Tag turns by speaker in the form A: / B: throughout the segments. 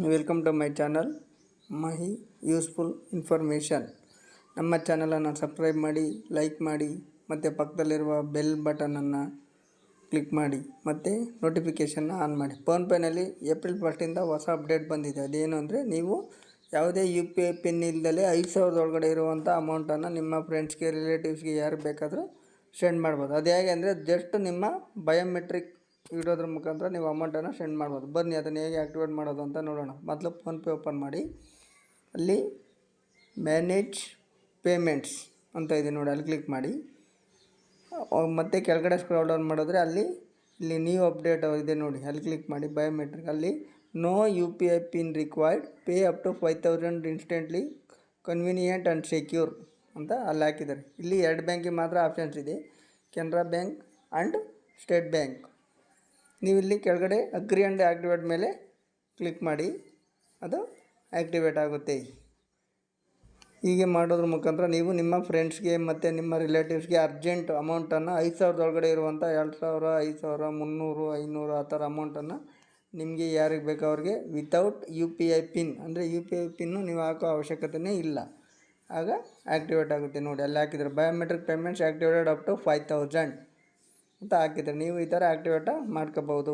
A: Welcome to my channel Mahi useful information. ನಮ್ಮ ಚಾನಲನ್ನು subscribe ಮಾಡಿ, ಲೈಕ್ ಮಾಡಿ ಮತ್ತು ಪಕ್ಕದಲ್ಲಿರುವ ಬೆಲ್ ಬಟನನ್ನು ಕ್ಲಿಕ್ ಮಾಡಿ ಮತ್ತು ನೋಟಿಫಿಕೇಷನ್ನ ಆನ್ ಮಾಡಿ. ಫೋನ್ಪೇನಲ್ಲಿ ಏಪ್ರಿಲ್ 1 ಹೊಸ ಅಪ್ಡೇಟ್ ಬಂದಿದೆ. ಅದೇನು ಅಂದರೆ, ನೀವು ಯಾವುದೇ UPI ಪಿನ್ ಇಲ್ಲದೆ 5,000 ಒಳಗಡೆ ಇರುವಂಥ ಅಮೌಂಟನ್ನು ನಿಮ್ಮ ಫ್ರೆಂಡ್ಸ್ಗೆ, ರಿಲೇಟಿವ್ಸ್ಗೆ ಯಾರು ಬೇಕಾದರೂ ಸೆಂಡ್ ಮಾಡ್ಬೋದು. ಅದು ಹೇಗೆ ಅಂದರೆ, ಜಸ್ಟ್ ನಿಮ್ಮ ಬಯೋಮೆಟ್ರಿಕ್ ಇಡೋದ್ರ ಮುಖಾಂತರ ನೀವು ಅಮೌಂಟನ್ನು ಸೆಂಡ್ ಮಾಡ್ಬೋದು. ಬನ್ನಿ ಅದನ್ನು ಹೇಗೆ ಆ್ಯಕ್ಟಿವೇಟ್ ಮಾಡೋದು ಅಂತ ನೋಡೋಣ. ಮೊದಲು ಫೋನ್ಪೇ ಓಪನ್ ಮಾಡಿ, ಅಲ್ಲಿ ಮ್ಯಾನೇಜ್ ಪೇಮೆಂಟ್ಸ್ ಅಂತ ಇದೆ ನೋಡಿ, ಅಲ್ಲಿ ಕ್ಲಿಕ್ ಮಾಡಿ. ಮತ್ತು ಕೆಳಗಡೆ ಸ್ಕ್ರಾಲ್ ಡೌನ್ ಮಾಡಿದ್ರೆ ಇಲ್ಲಿ ನ್ಯೂ ಅಪ್ಡೇಟ್ ಇದೆ ನೋಡಿ, ಅಲ್ಲಿ ಕ್ಲಿಕ್ ಮಾಡಿ. ಬಯೋಮೆಟ್ರಿಕ್ ಅಲ್ಲಿ no UPI PIN required, pay up to 5,000 instantly, convenient and secure ಅಂತ ಅಲ್ಲಿ ಹಾಕಿದ್ದಾರೆ. ಇಲ್ಲಿ 2 ಬ್ಯಾಂಕಿಗೆ ಮಾತ್ರ ಆಪ್ಷನ್ಸ್ ಇದೆ, Canara bank and state bank. ನೀವು ಇಲ್ಲಿ ಕೆಳಗಡೆ ಅಗ್ರಿ ಆ್ಯಂಡ್ ಆ್ಯಕ್ಟಿವೇಟ್ ಮೇಲೆ ಕ್ಲಿಕ್ ಮಾಡಿ, ಅದು ಆ್ಯಕ್ಟಿವೇಟ್ ಆಗುತ್ತೆ. ಹೀಗೆ ಮಾಡೋದ್ರ ಮುಖಾಂತರ ನೀವು ನಿಮ್ಮ ಫ್ರೆಂಡ್ಸ್ಗೆ ಮತ್ತು ನಿಮ್ಮ ರಿಲೇಟಿವ್ಸ್ಗೆ ಅರ್ಜೆಂಟ್ ಅಮೌಂಟನ್ನು 5,000 ಒಳಗಡೆ ಇರುವಂಥ 2,000, 5,000, 300, 500 ಆ ಥರ ಅಮೌಂಟನ್ನು ನಿಮಗೆ ಯಾರಿಗೆ ಬೇಕೋ ಅವ್ರಿಗೆ ವಿತೌಟ್ UPI ಪಿನ್, ಅಂದರೆ UPI ಪಿನ್ನು ನೀವು ಹಾಕೋ ಅವಶ್ಯಕತೆಯೇ ಇಲ್ಲ, ಆಗ ಆ್ಯಕ್ಟಿವೇಟ್ ಆಗುತ್ತೆ ನೋಡಿ. ಅಲ್ಲಿ ಹಾಕಿದರೆ biometric payments activated up to 5,000 ಅಂತ ಹಾಕಿದರೆ ನೀವು ಈ ಥರ ಆ್ಯಕ್ಟಿವೇಟ ಮಾಡ್ಕೋಬೋದು.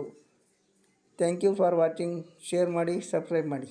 A: Thank you for watching. Share ಮಾಡಿ, ಸಬ್ಸ್ಕ್ರೈಬ್ ಮಾಡಿ.